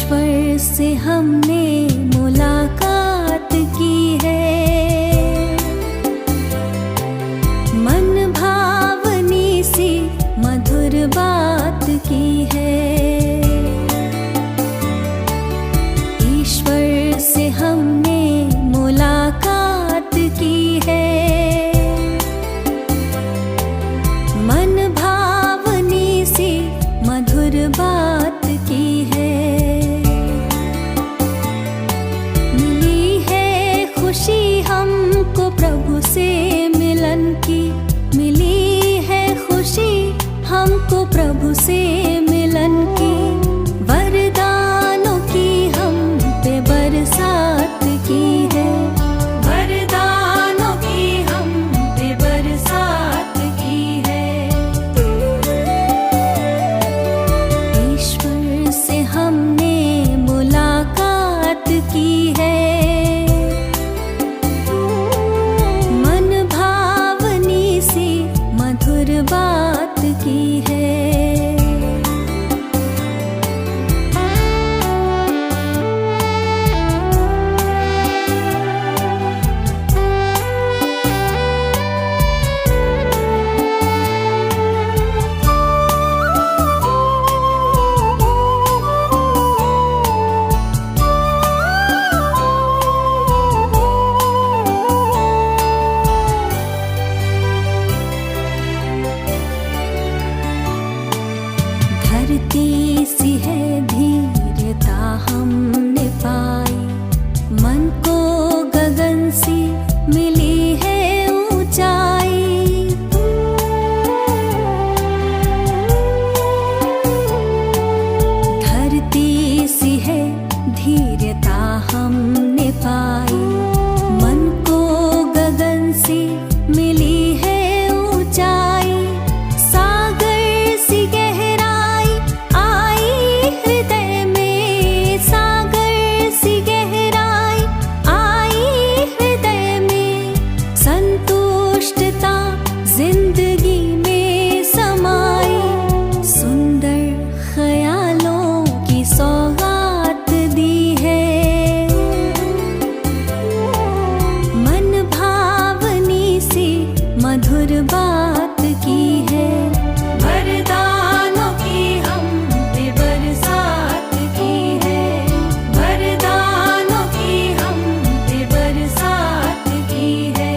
ईश्वर से हमने मुलाकात की है, मन भावनी सी मधुर बात की है। ईश्वर से हमने मुलाकात की है, मन भावनी सी मधुर बात की है। मिली है खुशी हमको प्रभु से मिलन की, मिली है खुशी हमको प्रभु से मिलन की। वरदानों की हम पे बरसात की है, वरदानों की हम पे बरसात की है। ईश्वर से हमने मुलाकात की है, मन भावनी सी मधुर बात की है। धरती सी है धीरता हमने पाई, मन को गगन सी मिली है ऊंचाई। धरती सी है धीरता हमने पाई, मन को गगन सी मिली है ऊंचाई। सागर सी गहराई आई हृदय में, सागर सी गहराई आई हृदय में। संतुष्टता जिंदगी में समाई, सुंदर ख्यालों की सौगात दी है। मन भावनी सी मधुर बात की है, वरदानों की हम पे बरसात की है, वरदानों की हम पे बरसात की है।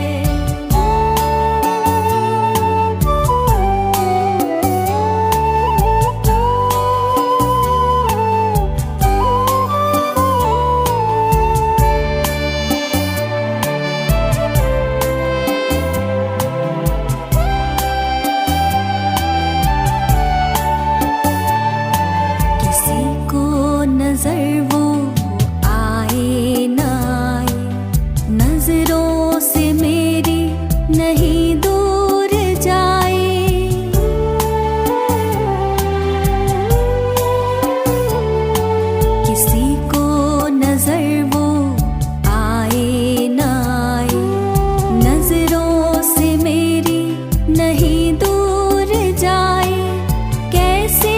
किसी को नजर वो आए न आए, नजरों से मेरी नहीं दूर जाए। किसी को नजर वो आए न आए, नजरों से मेरी नहीं दूर जाए। कैसे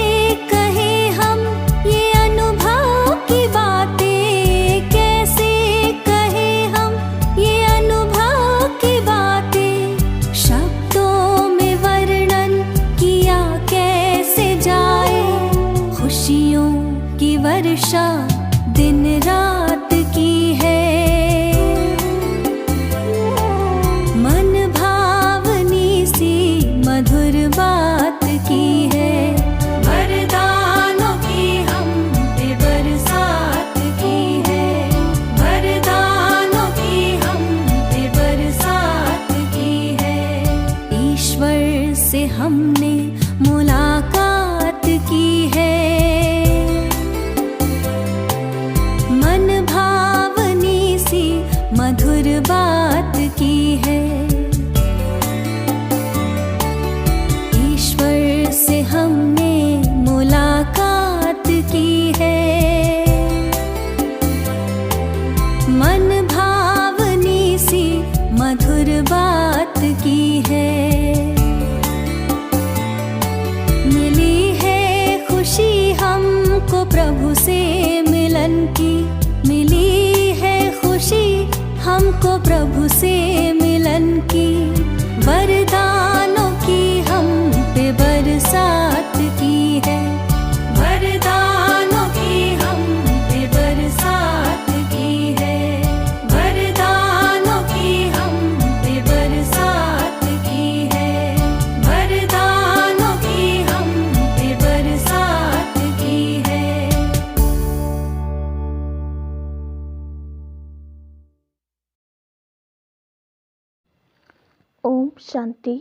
कहे हम ये अनुभव की बातें, कैसे कहे हम ये अनुभव की बातें। शब्दों में वर्णन किया कैसे जाए, खुशियों की वर्षा दिन रात की है। मन भावनी सी मधुर बात की है, वरदानों की हम पे बरसात की है, वरदानों की हम पे बरसात की है। ईश्वर से हमने मुलाकात की है, मन भावनी सी मधुर बात की है। ईश्वर से हमने मुलाकात की है, मन भावनी सी मधुर बात की है। मिली है खुशी हमको प्रभु से मिल हमको प्रभु से मिलन की, वरदानों की हम पे बरसात की है। वरदानों की हम पे बरसात की है। वरदानों की हम पे बरसात की है। वरदानों की हम पे बरसात की है। ओम शांति।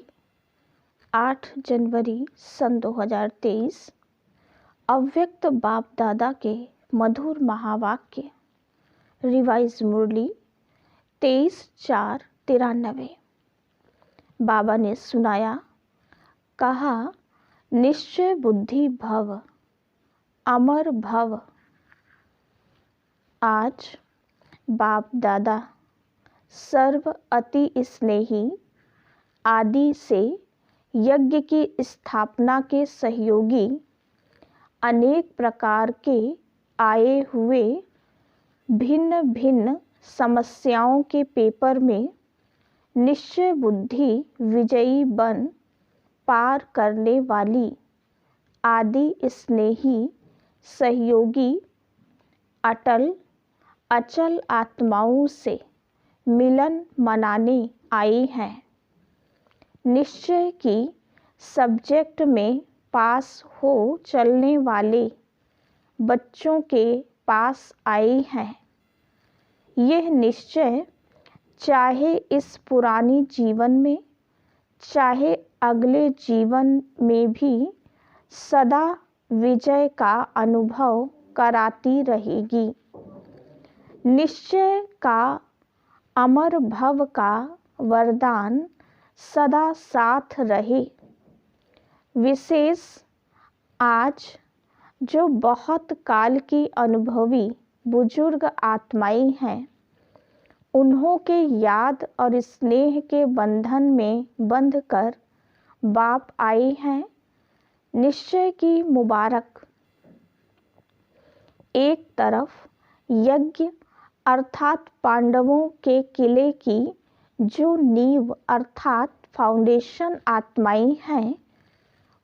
8 जनवरी सन 2023 अव्यक्त बाप दादा के मधुर महावाक्य। रिवाइज मुरली 23/4/93। बाबा ने सुनाया, कहा, निश्चय बुद्धि भव, अमर भव। आज बाप दादा सर्व अति स्नेही आदि से यज्ञ की स्थापना के सहयोगी अनेक प्रकार के आए हुए भिन्न भिन्न समस्याओं के पेपर में निश्चय बुद्धि विजयी बन पार करने वाली आदि स्नेही सहयोगी अटल अचल आत्माओं से मिलन मनाने आए हैं। निश्चय की सब्जेक्ट में पास हो चलने वाले बच्चों के पास आए हैं। यह निश्चय चाहे इस पुरानी जीवन में चाहे अगले जीवन में भी सदा विजय का अनुभव कराती रहेगी। निश्चय का अमर भव का वरदान सदा साथ रहे। विशेष आज जो बहुत काल की अनुभवी बुजुर्ग आत्माएं हैं, उन्हों के याद और स्नेह के बंधन में बंधकर बाप आए हैं। निश्चय की मुबारक। एक तरफ यज्ञ अर्थात पांडवों के किले की जो नींव अर्थात फाउंडेशन आत्माएं हैं,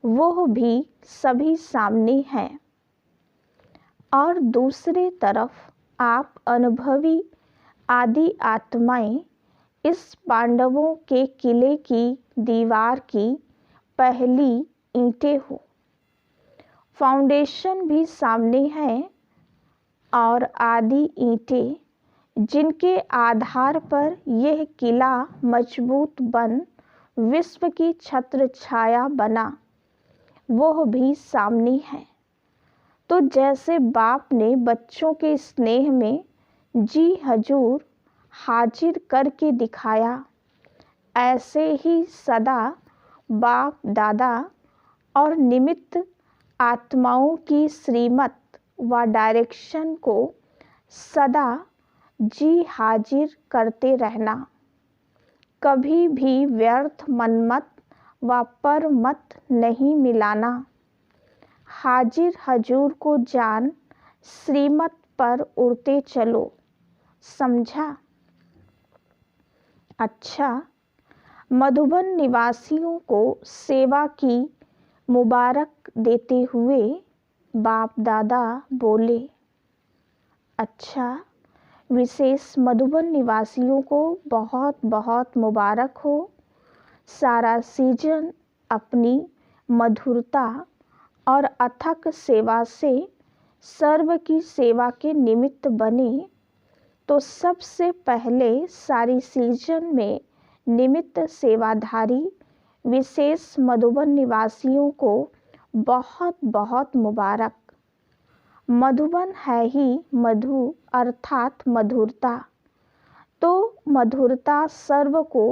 वो भी सभी सामने हैं, और दूसरे तरफ आप अनुभवी आदि आत्माएं इस पांडवों के किले की दीवार की पहली ईंटें हो। फाउंडेशन भी सामने है और आदि ईंटें जिनके आधार पर यह किला मजबूत बन विश्व की छत्र छाया बना, वह भी सामने है। तो जैसे बाप ने बच्चों के स्नेह में जी हजूर हाजिर करके दिखाया, ऐसे ही सदा बाप दादा और निमित्त आत्माओं की श्रीमत व डायरेक्शन को सदा जी हाजिर करते रहना। कभी भी व्यर्थ मनमत व परमत नहीं मिलाना। हाजिर हजूर को जान श्रीमत पर उड़ते चलो। समझा? अच्छा, मधुबन निवासियों को सेवा की मुबारक देते हुए बाप दादा बोले, अच्छा, विशेष मधुबन निवासियों को बहुत बहुत मुबारक हो। सारा सीजन अपनी मधुरता और अथक सेवा से सर्व की सेवा के निमित्त बने, तो सबसे पहले सारी सीजन में निमित्त सेवाधारी विशेष मधुबन निवासियों को बहुत बहुत मुबारक। मधुबन है ही मधु अर्थात मधुरता। तो मधुरता सर्व को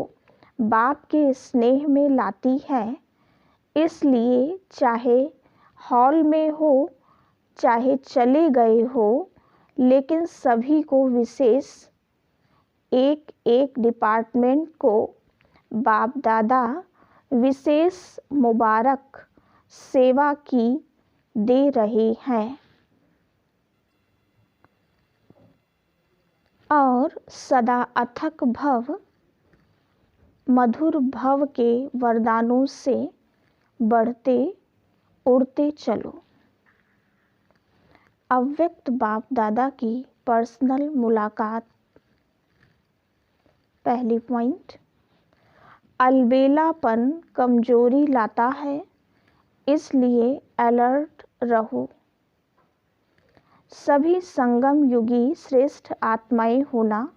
बाप के स्नेह में लाती है। इसलिए चाहे हॉल में हो चाहे चले गए हो, लेकिन सभी को विशेष एक एक डिपार्टमेंट को बाप दादा विशेष मुबारक सेवा की दे रहे हैं। और सदा अथक भव मधुर भव के वरदानों से बढ़ते उड़ते चलो। अव्यक्त बाप दादा की पर्सनल मुलाकात। पहली पॉइंट, अलबेलापन कमजोरी लाता है, इसलिए अलर्ट रहो। सभी संगम युगी श्रेष्ठ आत्माएं होना।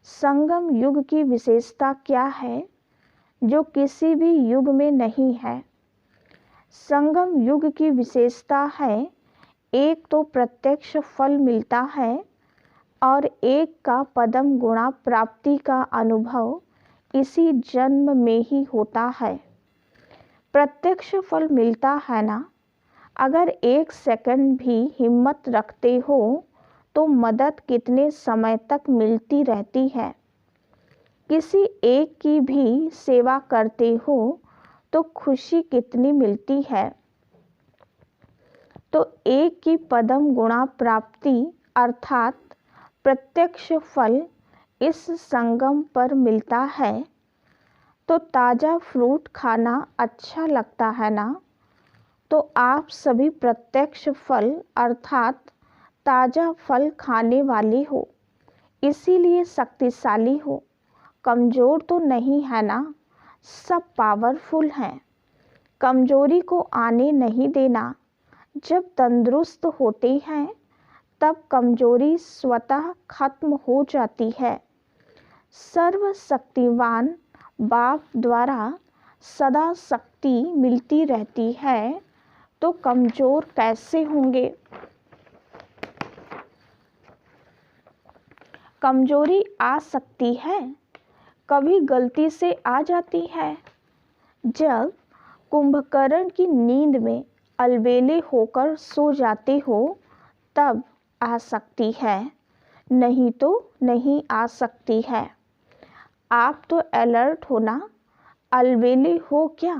संगम युग की विशेषता क्या है जो किसी भी युग में नहीं है? संगम युग की विशेषता है, एक तो प्रत्यक्ष फल मिलता है और एक का पदम गुणा प्राप्ति का अनुभव इसी जन्म में ही होता है। प्रत्यक्ष फल मिलता है ना। अगर 1 सेकंड भी हिम्मत रखते हो तो मदद कितने समय तक मिलती रहती है। किसी एक की भी सेवा करते हो तो खुशी कितनी मिलती है। तो एक की पदम गुणा प्राप्ति अर्थात प्रत्यक्ष फल इस संगम पर मिलता है। तो ताज़ा फ्रूट खाना अच्छा लगता है ना। तो आप सभी प्रत्यक्ष फल अर्थात ताज़ा फल खाने वाले हो, इसीलिए शक्तिशाली हो। कमज़ोर तो नहीं है ना, सब पावरफुल हैं। कमज़ोरी को आने नहीं देना। जब तंदुरुस्त होते हैं तब कमज़ोरी स्वतः खत्म हो जाती है। सर्वशक्तिवान बाप द्वारा सदा शक्ति मिलती रहती है, तो कमज़ोर कैसे होंगे? कमज़ोरी आ सकती है, कभी गलती से आ जाती है। जब कुंभकर्ण की नींद में अलबेले होकर सो जाते हो तब आ सकती है, नहीं तो नहीं आ सकती है। आप तो अलर्ट हो ना, अलबेले हो क्या?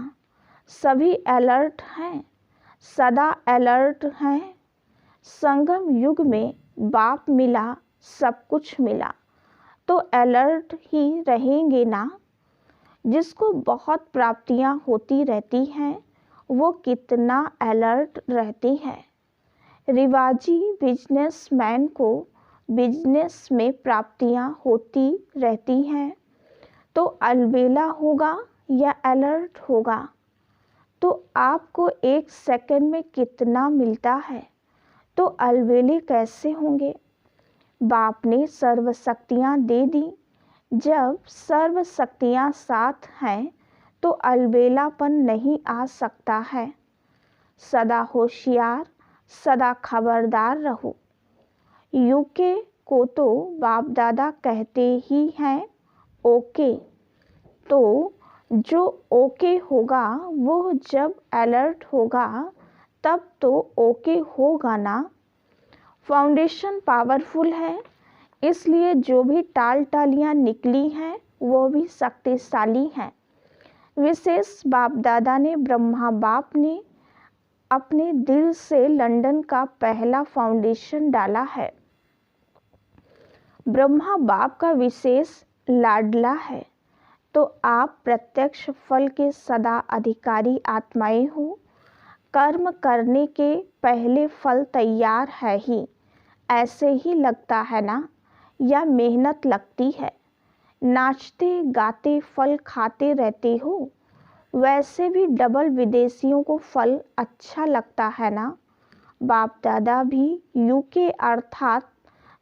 सभी अलर्ट हैं, सदा अलर्ट हैं। संगम युग में बाप मिला, सब कुछ मिला, तो अलर्ट ही रहेंगे ना। जिसको बहुत प्राप्तियां होती रहती हैं वो कितना अलर्ट रहती है। रिवाजी बिजनेसमैन को बिजनेस में प्राप्तियां होती रहती हैं, तो अलबेला होगा या अलर्ट होगा? तो आपको 1 सेकंड में कितना मिलता है, तो अलबेले कैसे होंगे? बाप ने सर्व शक्तियाँ दे दी। जब सर्व शक्तियाँ साथ हैं तो अलबेलापन नहीं आ सकता है। सदा होशियार, सदा खबरदार रहो। यूके को तो बाप दादा कहते ही हैं ओके। तो जो ओके होगा वो जब अलर्ट होगा तब तो ओके होगा ना। फाउंडेशन पावरफुल है, इसलिए जो भी टाल टालियाँ निकली हैं वो भी शक्तिशाली हैं। विशेष बाप दादा ने ब्रह्मा बाप ने अपने दिल से लंदन का पहला फाउंडेशन डाला है। ब्रह्मा बाप का विशेष लाडला है, तो आप प्रत्यक्ष फल के सदा अधिकारी आत्माएं हो। कर्म करने के पहले फल तैयार है ही, ऐसे ही लगता है ना, या मेहनत लगती है? नाचते गाते फल खाते रहते हो, वैसे भी डबल विदेशियों को फल अच्छा लगता है ना। बाप दादा भी यूके अर्थात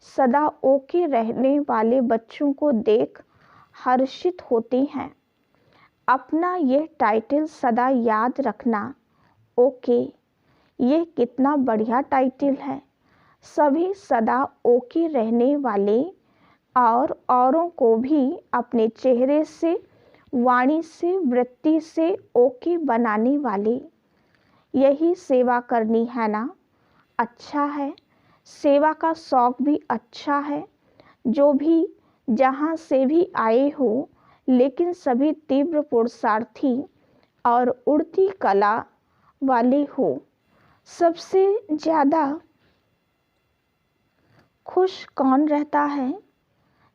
सदा ओके रहने वाले बच्चों को देख हर्षित होते हैं। अपना यह टाइटल सदा याद रखना, ओके। ये कितना बढ़िया टाइटल है। सभी सदा ओके रहने वाले और औरों को भी अपने चेहरे से, वाणी से, वृत्ति से ओके बनाने वाले। यही सेवा करनी है ना। अच्छा है, सेवा का शौक भी अच्छा है। जो भी जहाँ से भी आए हो, लेकिन सभी तीव्र पुरुषार्थी और उड़ती कला वाले हो। सबसे ज़्यादा खुश कौन रहता है?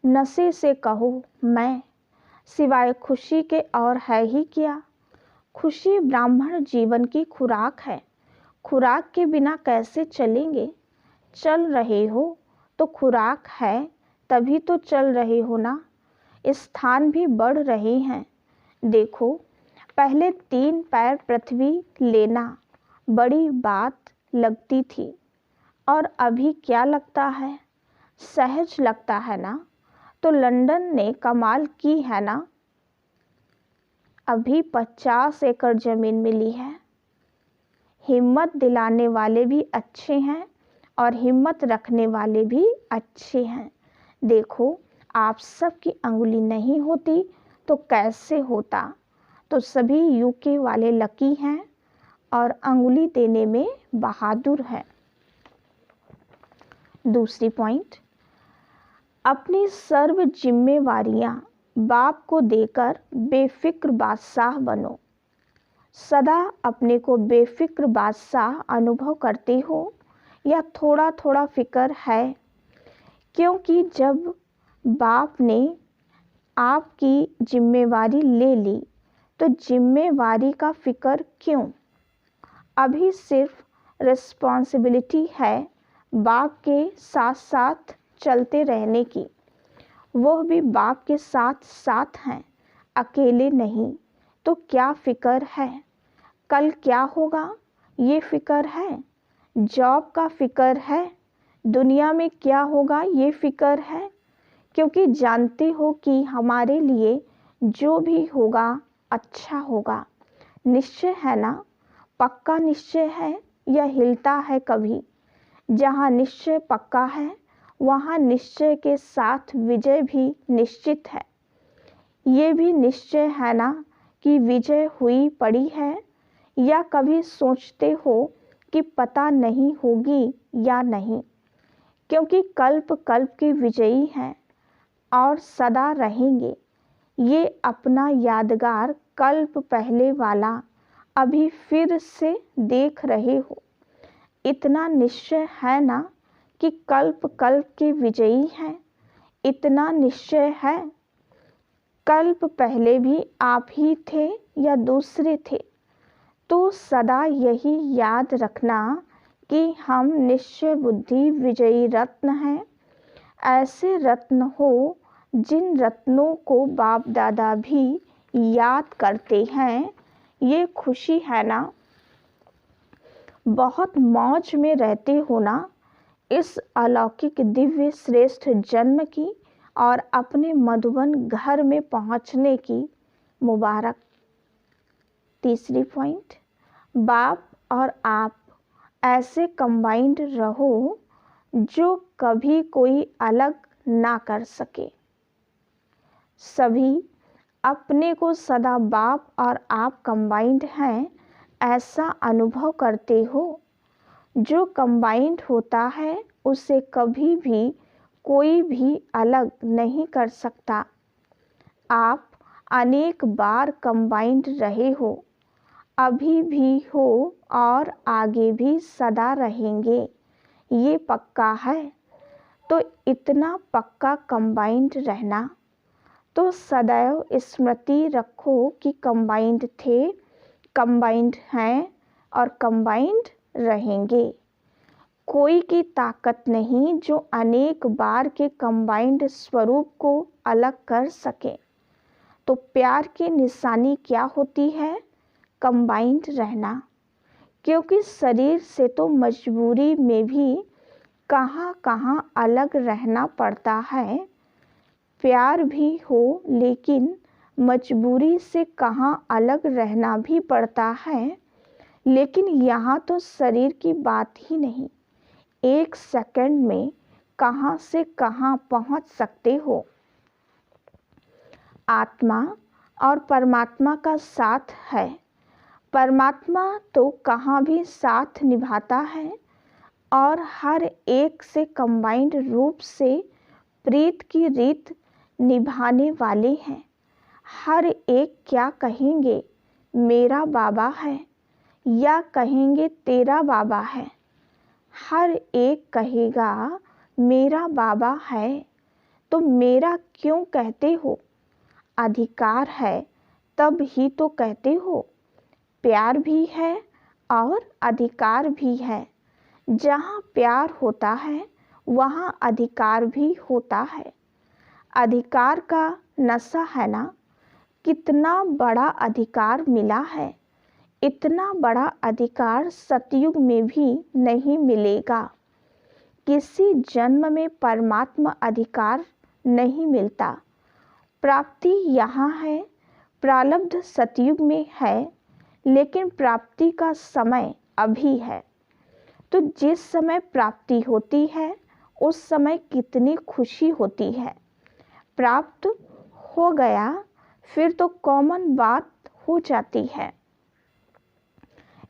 नशे से कहो मैं, सिवाय खुशी के और है ही क्या। खुशी ब्राह्मण जीवन की खुराक है, खुराक के बिना कैसे चलेंगे। चल रहे हो तो खुराक है, तभी तो चल रहे हो ना। स्थान भी बढ़ रहे हैं। देखो, पहले 3 पैर पृथ्वी लेना बड़ी बात लगती थी, और अभी क्या लगता है, सहज लगता है ना। तो लंदन ने कमाल की है ना, अभी 50 एकड़ ज़मीन मिली है। हिम्मत दिलाने वाले भी अच्छे हैं और हिम्मत रखने वाले भी अच्छे हैं। देखो, आप सबकी अंगुली नहीं होती तो कैसे होता। तो सभी यूके वाले लकी हैं और अंगुली देने में बहादुर हैं। दूसरी पॉइंट, अपनी सर्व जिम्मेवारियां बाप को देकर बेफिक्र बादशाह बनो। सदा अपने को बेफिक्र बादशाह अनुभव करते हो या थोड़ा थोड़ा फिक्र है, क्योंकि जब बाप ने आपकी जिम्मेवारी ले ली तो जिम्मेवारी का फिक्र क्यों। अभी सिर्फ रिस्पॉन्सिबिलिटी है बाप के साथ साथ चलते रहने की, वह भी बाप के साथ साथ हैं, अकेले नहीं। तो क्या फिक्र है, कल क्या होगा ये फिक्र है, जॉब का फिक्र है, दुनिया में क्या होगा ये फिक्र है। क्योंकि जानते हो कि हमारे लिए जो भी होगा अच्छा होगा। निश्चय है ना, पक्का निश्चय है या हिलता है कभी। जहाँ निश्चय पक्का है वहाँ निश्चय के साथ विजय भी निश्चित है। ये भी निश्चय है ना कि विजय हुई पड़ी है, या कभी सोचते हो कि पता नहीं होगी या नहीं। क्योंकि कल्प कल्प के विजयी हैं और सदा रहेंगे। ये अपना यादगार कल्प पहले वाला अभी फिर से देख रहे हो। इतना निश्चय है ना कि कल्प कल्प के विजयी हैं। इतना निश्चय है, कल्प पहले भी आप ही थे या दूसरे थे। तो सदा यही याद रखना कि हम निश्चय बुद्धि विजयी रत्न हैं। ऐसे रत्न हो जिन रत्नों को बाप दादा भी याद करते हैं। ये खुशी है ना, बहुत मौज में रहते हो ना इस अलौकिक दिव्य श्रेष्ठ जन्म की और अपने मधुबन घर में पहुंचने की मुबारक। तीसरी पॉइंट, बाप और आप ऐसे कंबाइंड रहो जो कभी कोई अलग ना कर सके। सभी अपने को सदा बाप और आप कंबाइंड हैं ऐसा अनुभव करते हो। जो कंबाइंड होता है उसे कभी भी कोई भी अलग नहीं कर सकता। आप अनेक बार कंबाइंड रहे हो, अभी भी हो और आगे भी सदा रहेंगे, ये पक्का है। तो इतना पक्का कंबाइंड रहना, तो सदैव स्मृति रखो कि कंबाइंड थे, कंबाइंड हैं और कंबाइंड रहेंगे। कोई की ताकत नहीं जो अनेक बार के कंबाइंड स्वरूप को अलग कर सके। तो प्यार की निशानी क्या होती है, कंबाइंड रहना। क्योंकि शरीर से तो मजबूरी में भी कहाँ कहाँ अलग रहना पड़ता है। प्यार भी हो लेकिन मजबूरी से कहाँ अलग रहना भी पड़ता है। लेकिन यहाँ तो शरीर की बात ही नहीं, 1 सेकंड में कहाँ से कहाँ पहुँच सकते हो। आत्मा और परमात्मा का साथ है। परमात्मा तो कहाँ भी साथ निभाता है और हर एक से कंबाइंड रूप से प्रीत की रीत निभाने वाले हैं। हर एक क्या कहेंगे, मेरा बाबा है या कहेंगे तेरा बाबा है। हर एक कहेगा मेरा बाबा है, तो मेरा क्यों कहते हो? अधिकार है तब ही तो कहते हो। प्यार भी है और अधिकार भी है। जहाँ प्यार होता है वहाँ अधिकार भी होता है। अधिकार का नशा है ना। कितना बड़ा अधिकार मिला है। इतना बड़ा अधिकार सतयुग में भी नहीं मिलेगा। किसी जन्म में परमात्मा अधिकार नहीं मिलता। प्राप्ति यहाँ है, प्रारब्ध सतयुग में है, लेकिन प्राप्ति का समय अभी है। तो जिस समय प्राप्ति होती है उस समय कितनी खुशी होती है। प्राप्त हो गया फिर तो कॉमन बात हो जाती है,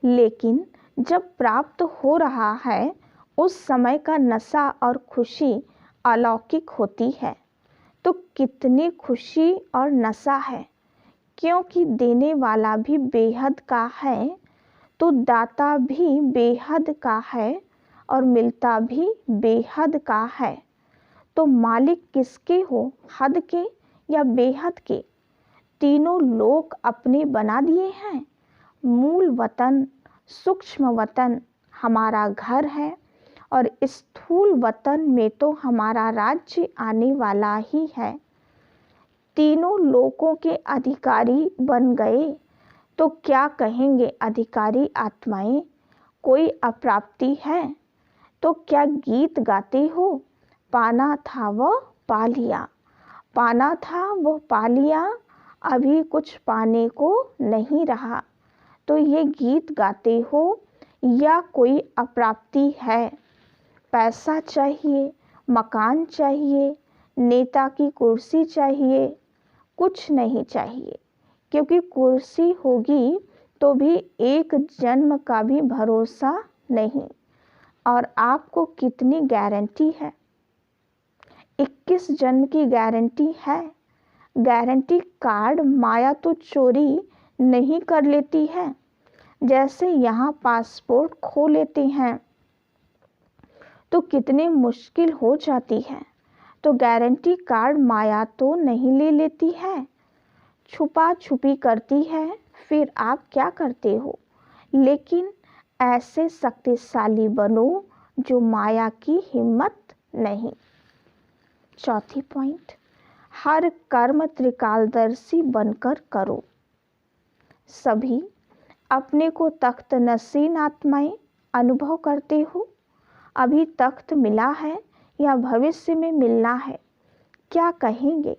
लेकिन जब प्राप्त हो रहा है उस समय का नशा और खुशी अलौकिक होती है। तो कितनी खुशी और नशा है, क्योंकि देने वाला भी बेहद का है, तो दाता भी बेहद का है और मिलता भी बेहद का है। तो मालिक किसके हो, हद के या बेहद के? तीनों लोक अपने बना दिए हैं। मूल वतन, सूक्ष्म वतन हमारा घर है और स्थूल वतन में तो हमारा राज्य आने वाला ही है। तीनों लोकों के अधिकारी बन गए तो क्या कहेंगे अधिकारी आत्माएं? कोई अप्राप्ति है तो क्या गीत गाते हो? पाना था वह पा लिया, पाना था वह पा लिया, अभी कुछ पाने को नहीं रहा। तो ये गीत गाते हो या कोई अप्राप्ति है? पैसा चाहिए, मकान चाहिए, नेता की कुर्सी चाहिए, कुछ नहीं चाहिए, क्योंकि कुर्सी होगी तो भी एक जन्म का भी भरोसा नहीं। और आपको कितनी गारंटी है? 21 जन्म की गारंटी है। गारंटी कार्ड माया तो चोरी नहीं कर लेती है। जैसे यहाँ पासपोर्ट खो लेते हैं तो कितनी मुश्किल हो जाती है, तो गारंटी कार्ड माया तो नहीं ले लेती है, छुपा छुपी करती है। फिर आप क्या करते हो? लेकिन ऐसे शक्तिशाली बनो जो माया की हिम्मत नहीं। चौथी पॉइंट, हर कर्म त्रिकालदर्शी बनकर करो। सभी अपने को तख्त नसीन आत्माएं अनुभव करते हो। अभी तख्त मिला है या भविष्य में मिलना है, क्या कहेंगे?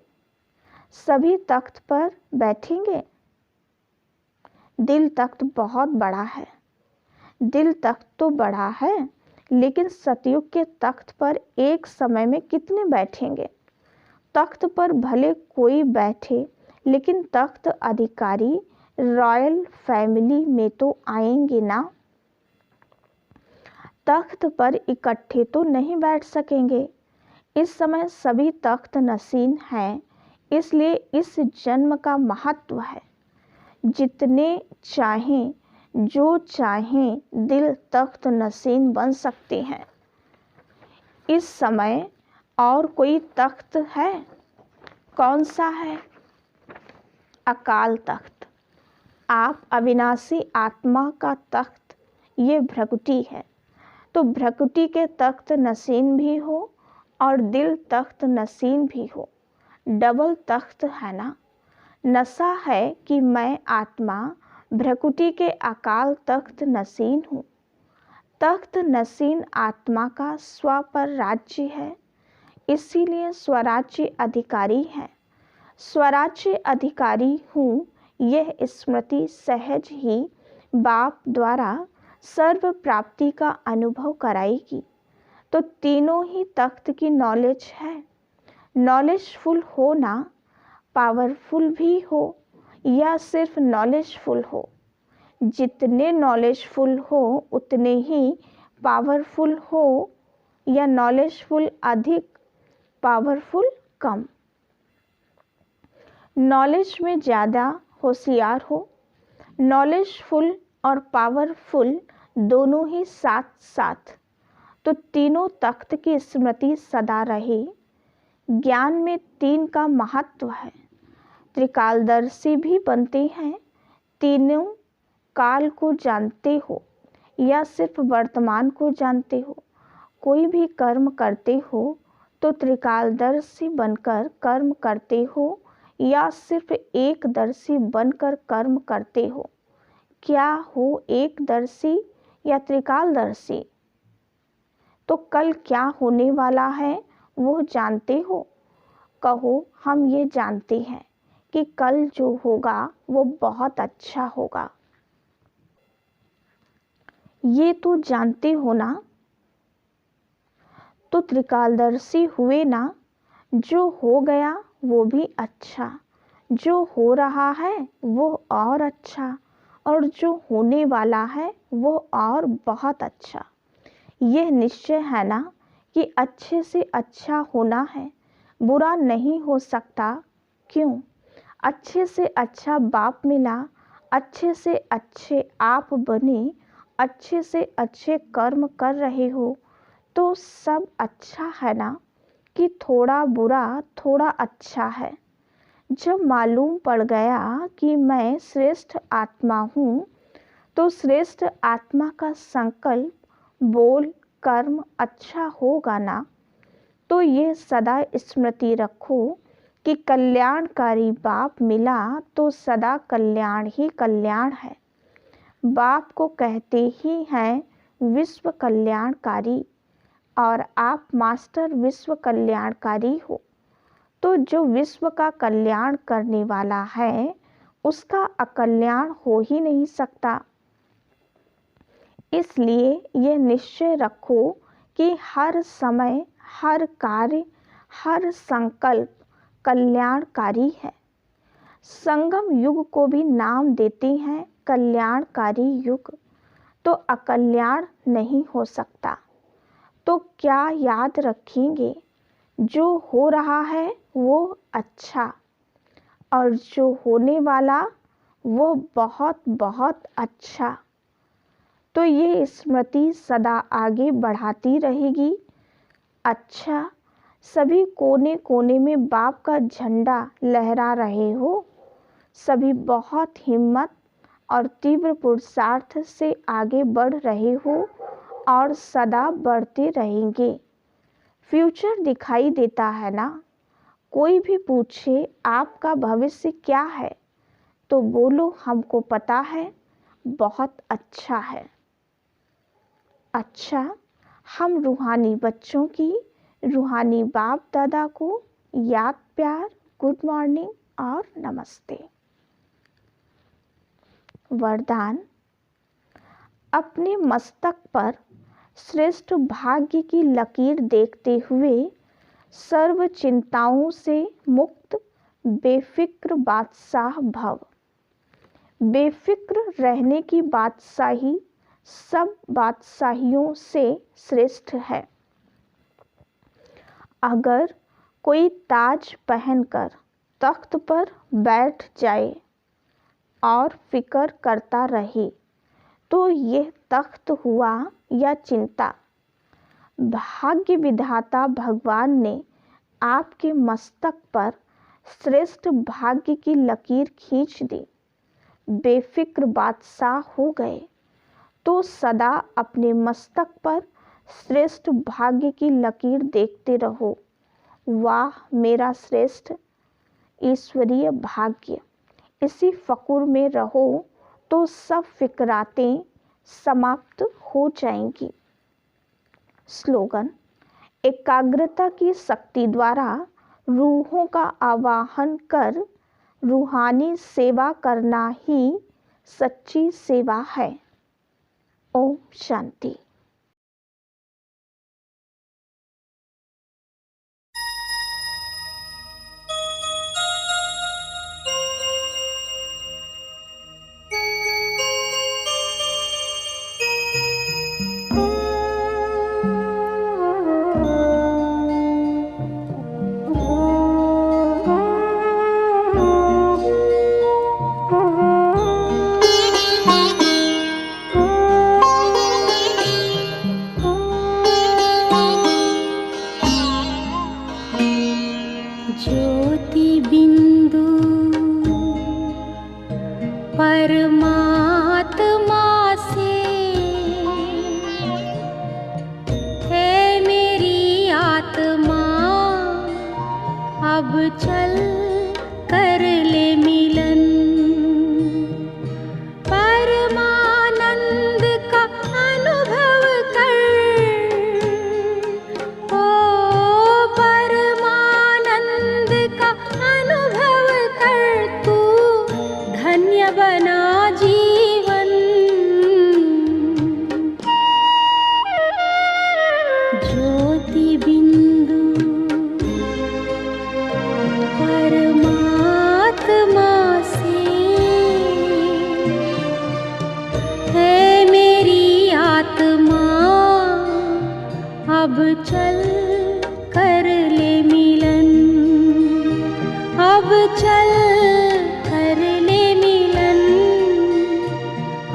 सभी तख्त पर बैठेंगे। दिल तख्त बहुत बड़ा है। दिल तख्त तो बड़ा है, लेकिन सतयुग के तख्त पर एक समय में कितने बैठेंगे? तख्त पर भले कोई बैठे, लेकिन तख्त अधिकारी रॉयल फैमिली में तो आएंगे ना। तख्त पर इकट्ठे तो नहीं बैठ सकेंगे। इस समय सभी तख्त नसीन हैं, इसलिए इस जन्म का महत्व है। जितने चाहें, जो चाहें, दिल तख्त नसीन बन सकते हैं। इस समय और कोई तख्त है? कौन सा है? अकाल तख्त। आप अविनाशी आत्मा का तख्त ये भ्रकुटी है। तो भ्रकुटी के तख्त नसीन भी हो और दिल तख्त नसीन भी हो, डबल तख्त है ना। नशा है कि मैं आत्मा भ्रकुटी के अकाल तख्त नसीन हूँ। तख्त नसीन आत्मा का स्व पर राज्य है, इसीलिए स्वराज्य अधिकारी है। स्वराज्य अधिकारी हूँ, यह स्मृति सहज ही बाप द्वारा सर्व प्राप्ति का अनुभव कराएगी। तो तीनों ही तख्त की नॉलेज है। नॉलेजफुल हो ना, पावरफुल भी हो या सिर्फ नॉलेजफुल हो। जितने नॉलेजफुल हो उतने ही पावरफुल हो, या नॉलेजफुल अधिक, पावरफुल कम। नॉलेज में ज़्यादा होशियार हो। नॉलेजफुल और पावरफुल दोनों ही साथ साथ। तो तीनों तख्त की स्मृति सदा रहे ज्ञान में 3 का महत्व है। त्रिकालदर्शी भी बनते हैं। तीनों काल को जानते हो या सिर्फ वर्तमान को जानते हो। कोई भी कर्म करते हो तो त्रिकालदर्शी बनकर कर्म करते हो या सिर्फ एकदर्शी बनकर कर्म करते हो। क्या हो एकदर्शी या त्रिकालदर्शी? तो कल क्या होने वाला है वो जानते हो? कहो हम ये जानते हैं कि कल जो होगा वो बहुत अच्छा होगा। ये तो जानते हो ना? तो त्रिकालदर्शी हुए ना। जो हो गया वो भी अच्छा, जो हो रहा है वो और अच्छा, और जो होने वाला है वो और बहुत अच्छा। यह निश्चय है ना कि अच्छे से अच्छा होना है, बुरा नहीं हो सकता। क्यों? अच्छे से अच्छा बाप मिला, अच्छे से अच्छे आप बने, अच्छे से अच्छे कर्म कर रहे हो, तो सब अच्छा है ना कि थोड़ा बुरा थोड़ा अच्छा है? जब मालूम पड़ गया कि मैं श्रेष्ठ आत्मा हूँ, तो श्रेष्ठ आत्मा का संकल्प, बोल, कर्म अच्छा होगा ना। तो ये सदा स्मृति रखो कि कल्याणकारी बाप मिला तो सदा कल्याण ही कल्याण है। बाप को कहते ही हैं विश्व कल्याणकारी, और आप मास्टर विश्व कल्याणकारी हो। तो जो विश्व का कल्याण करने वाला है उसका अकल्याण हो ही नहीं सकता। इसलिए यह निश्चय रखो कि हर समय, हर कार्य, हर संकल्प कल्याणकारी है। संगम युग को भी नाम देते हैं कल्याणकारी युग, तो अकल्याण नहीं हो सकता। तो क्या याद रखेंगे? जो हो रहा है वो अच्छा, और जो होने वाला वो बहुत बहुत अच्छा। तो ये स्मृति सदा आगे बढ़ाती रहेगी। अच्छा, सभी कोने कोने में बाप का झंडा लहरा रहे हो। सभी बहुत हिम्मत और तीव्र पुरुषार्थ से आगे बढ़ रहे हो और सदा बढ़ते रहेंगे। फ्यूचर दिखाई देता है ना। कोई भी पूछे आपका भविष्य क्या है, तो बोलो हमको पता है, बहुत अच्छा है। अच्छा, हम रूहानी बच्चों की रूहानी बाप दादा को याद, प्यार, गुड मॉर्निंग और नमस्ते। वरदान। अपने मस्तक पर श्रेष्ठ भाग्य की लकीर देखते हुए सर्व चिंताओं से मुक्त बेफिक्र बादशाह भव। बेफिक्र रहने की बादशाही सब बादशाहियों से श्रेष्ठ है। अगर कोई ताज पहनकर तख्त पर बैठ जाए और फिक्र करता रहे, तो यह तख्त हुआ या चिंता। भाग्य विधाता भगवान ने आपके मस्तक पर श्रेष्ठ भाग्य की लकीर खींच दी। बेफिक्र बादशाह हो गए। तो सदा अपने मस्तक पर श्रेष्ठ भाग्य की लकीर देखते रहो। वाह मेरा श्रेष्ठ ईश्वरीय भाग्य। इसी फकुर में रहो तो सब फिक्रातें समाप्त हो जाएंगी। स्लोगन। एकाग्रता की शक्ति द्वारा रूहों का आवाहन कर रूहानी सेवा करना ही सच्ची सेवा है। ओम शांति। ज्योति बिंदु परमात्मा से है मेरी आत्मा, अब चल कर ले मिलन। परमानंद का अनुभव कर, ओ परमानंद का अनुभव कर, तू धन्य बना जीवन। ज्योति बिंदु परमात्मा से है मेरी आत्मा, अब चल कर ले मिलन। अब चल कर ले मिलन,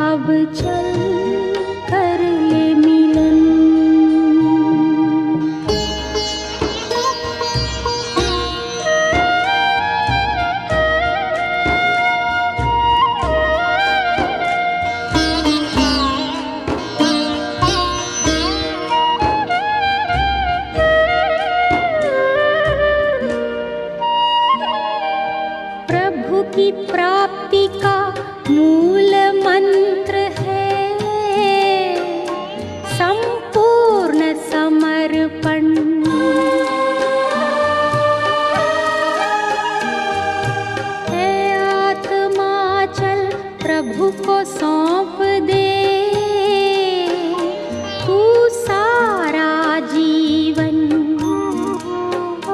अब चल कर ले मिलन। प्रभु की प्राप्ति का मूल मंत्र है संपूर्ण समर्पण। है आत्मा चल प्रभु को सौंप दे, तू सारा जीवन। ओ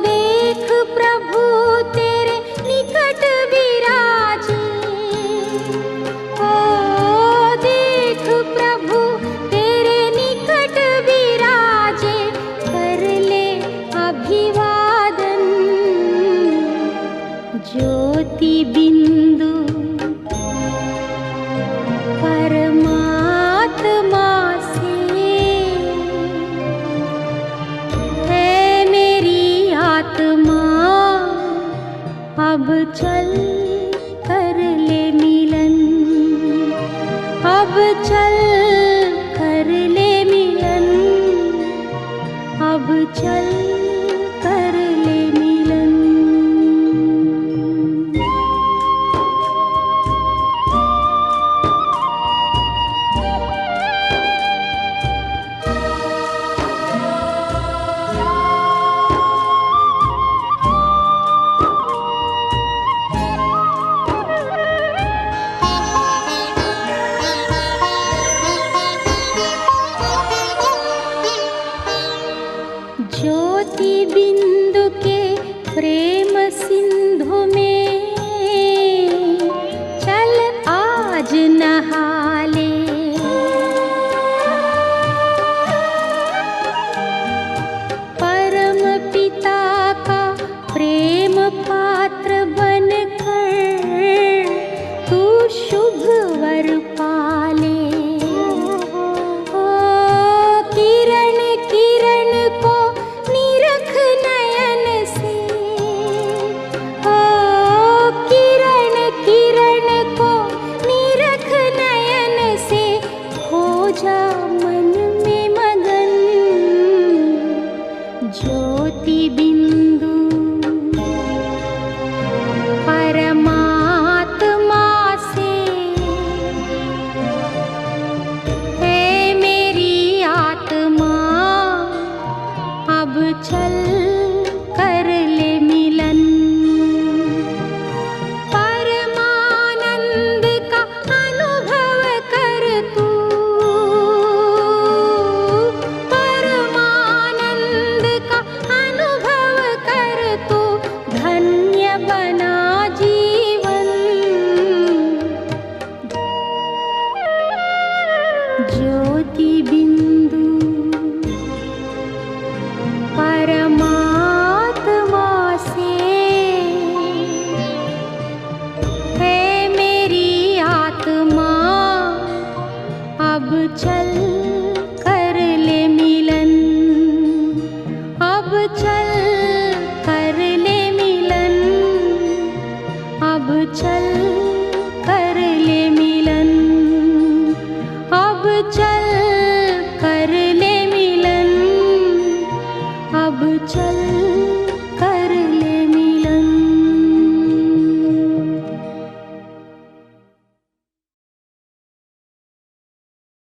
देख प्रभु तेरे निकट विराजे, ओ देख प्रभु तेरे निकट विराजे, कर ले अभिवादन। ज्योति बिंदु परमात्मा से है मेरी आत्मा, अब चल कर ले मिलन। अब चल कर ले मिलन, अब चल कर ले मिलन। ज्योति बिंदु के प्रेम सिंधु में चल आज नहा ले। परम पिता का प्रेम पात्र बनकर तू शुभ वर पाले। ओ किरण किरण को निरख नयन से, ओ किरण किरण को निरख नयन से, हो जा मन में मगन। ज्योति बिंदु परमात्मा से है मेरी आत्मा, अब चल